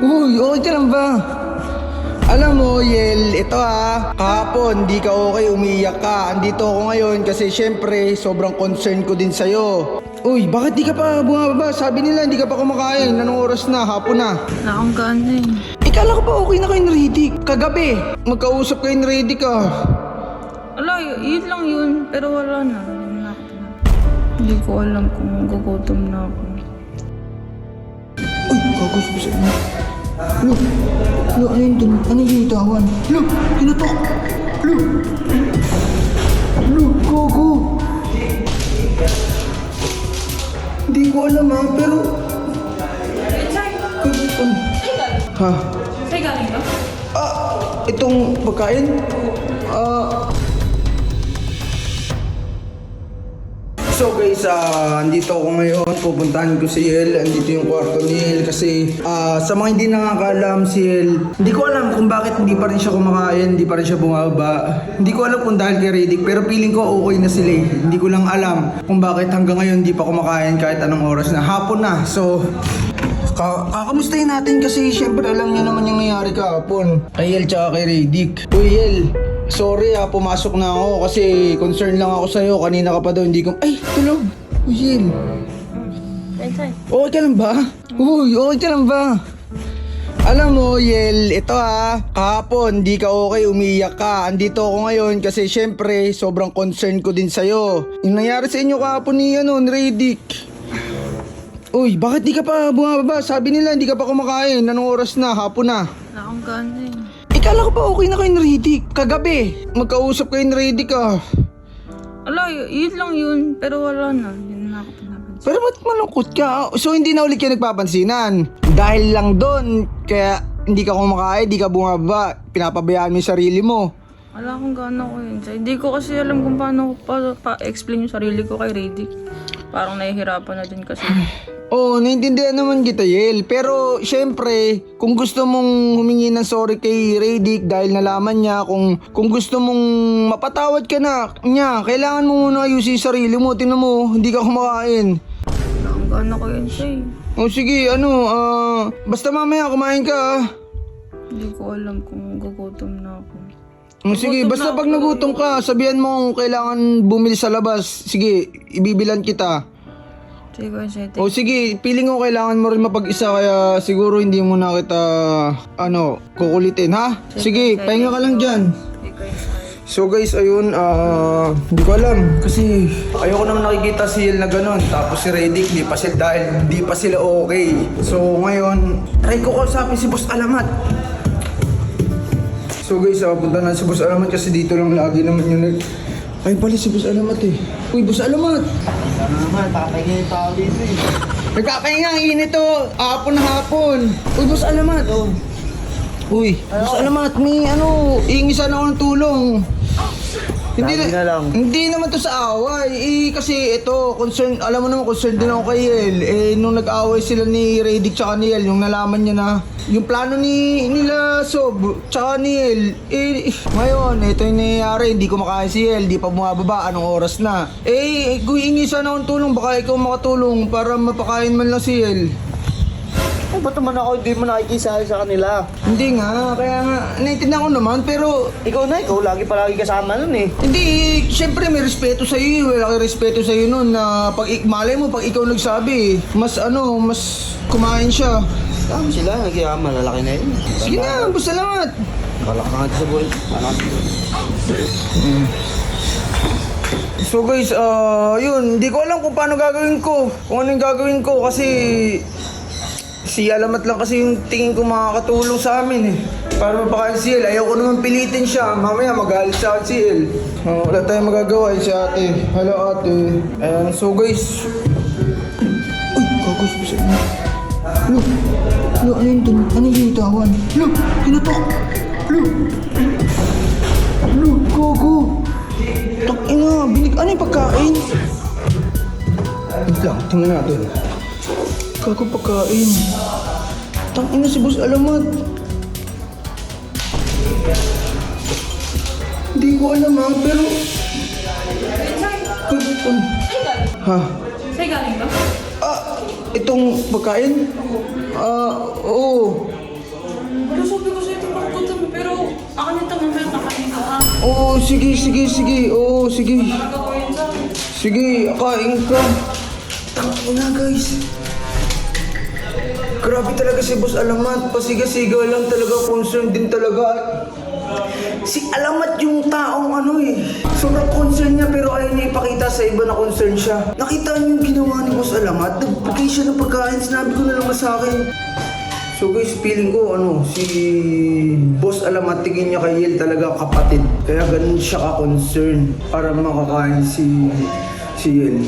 Uy, okay ka lang ba? Alam mo, Yel, ito kahapon di ka okay, umiyak ka. Andito ako ngayon kasi syempre sobrang concern ko din sa'yo. Uy, bakit di ka pa bumababa? Sabi nila hindi ka pa kumakain. Anong oras na? Hapon na. Nakanggaan na eh. Ikala ko ba okay na kayo ni Riddick? Kagabi, magkausap kayo ni Riddick Ala, yun lang yun. Pero wala na. Hindi ko alam kung gugutom na ako. Uy, kagusto sa inyo. Look, ano yun dun? Ano yung itawan? Look, hinatok! Look! Look, gogo! Hindi ko alam pero... Ha? Sa'yo galing ba? Itong pagkain? So guys, andito ako ngayon, pupuntahan ko si Yel, andito yung kwarto ni Yel kasi sa mga hindi nakakaalam si Yel, hindi ko alam kung bakit hindi pa rin siya kumakain, hindi pa rin siya bumaba. Hindi ko alam kung dahil kay Riddick, pero feeling ko okay na sila eh. Hindi ko lang alam kung bakit hanggang ngayon hindi pa kumakain kahit anong oras na, hapon na. So, kakamustahin natin kasi syempre alam niyo naman yung nangyari kahapon kay Yel tsaka kay Riddick. Uy Yel, sorry pumasok na ako kasi concern lang ako sa'yo. Kanina ka pa daw hindi ko... Ay, tulog! Uy, Yel. Okay ka lang ba? Uy, okay ka lang ba? Alam mo, Yel, ito kahapon di ka okay, umiyak ka. Andito ako ngayon kasi syempre sobrang concern ko din sa'yo. Yung nangyari sa inyo kahapon ni Riddick. Uy, bakit di ka pa bumababa? Sabi nila hindi ka pa kumakain. Anong oras na? Hapon na. Nakanggaan na eh. Ikala ko ba okay na kayo ni Riddick? Kagabi, magkausap kayo ni Riddick Ala, yun lang yun. Pero wala na. Yun na ako pinapansin. Pero ba't malungkot ka? So hindi na ulit kayo nagpapansinan? Dahil lang doon, kaya hindi ka kumakain, hindi ka bumababa, pinapabayaan mo yung sarili mo. Wala akong gana ko yun. Hindi ko kasi alam kung paano ko pa-explain yung sarili ko kay Riddick. Parang nahihirapan na din kasi. Oo, naiintindihan naman kita, Yel. Pero, syempre, kung gusto mong humingi ng sorry kay Riddick dahil nalaman niya, kung gusto mong mapatawad ka na niya, kailangan mo muna ayusin yung sarili mo. Tingnan mo, hindi ka kumakain. Wala akong gana ko yun siya eh. O sige, basta mamaya kumain ka Hindi ko alam kung gugutom na ako. O sige, basta pag nagutom ka, sabihan mo kung kailangan bumili sa labas. Sige, ibibilan kita. Sige ko siya. O sige, feeling ko kailangan mo rin mapag-isa kaya siguro hindi mo na kita, kukulitin ha? Sige, pahinga ka lang dyan. So guys, ayun, hindi ko alam kasi ayoko naman nakikita si Yel na gano'n. Tapos si Riddick, hindi pa sila okay. So ngayon, try ko kausapin si Boss Alamat. So guys, punta na si Boss Alamat kasi dito lang lagi naman yun. Ay pala si Boss Alamat eh. Uy, Boss Alamat! naman, papahinga yung tao dito eh. Nagpapahinga, ang init to. Hapon na hapon. Uy, Boss Alamat. Uy, Boss Alamat, may iingi sana ako ng tulong. Sabi na lang. Hindi naman to sa away. Kasi ito, concern, alam mo naman, concern din ako kay Yel. Nung nag-away sila ni Riddick tsaka ni Yel, yung nalaman niya na yung plano nila Sob tsaka ni Yel, ngayon, ito yung nangyayari, hindi ko makain si Yel, di pa bumababa, anong oras na. Kung hihingi sana akong tulong, baka ikaw makatulong para mapakain man lang si Yel. Ay, ba't naman ako hindi mo nakikisali sa kanila? Hindi nga, kaya nga, naiintindihan ko naman, pero Ikaw lagi palagi kasama nun eh. hindi, syempre may respeto sa iyo, wala kang respeto sa iyo noon na malay mo pag ikaw nagsabi, mas kumain siya. Tama sila, malalaki na yun. Sige na, basta salamat. Balak ka nga sa buhay. So guys, yun, hindi ko alam kung paano gagawin ko. Kung ano yung gagawin ko kasi si Alamat lang kasi yung tingin ko makakatulong sa amin eh. Para mapakain si El, ayaw ko naman pilitin siya. Mamaya magalit sa akin si El. Wala tayong magagawa si ate. Hello ate. Ayan, so guys. Uy, kagusto sa inyo. Look, ano yun dun? Ano yung itawan? Look, hinatok! Look, gogo! Takina, ano yung pagkain? Wait lang, tingnan natin. Gago pagkain. Takina si Boss Alamat. Hindi ko alam pero... Ha? Sa'yo galing ba? Itong pagkain? Oo. sige. Oo, sige. Sige, kain ka. Tangina guys. Grabe talaga si Boss Alamat. Pasiga-siga lang talaga. Concern din talaga. Si Alamat yung taong ano eh. Sobrang concern niya pero ayaw niya ipakita sa iba na concern siya. Nakita niyo yung ginawa ni Boss Alamat? Nagbigay siya ng pagkain. Sinabi ko na lang sa akin. So guys, feeling ko si Boss Alamat tingin niya kay Yel talaga kapatid. Kaya ganun siya ka-concern para makakain si Yel.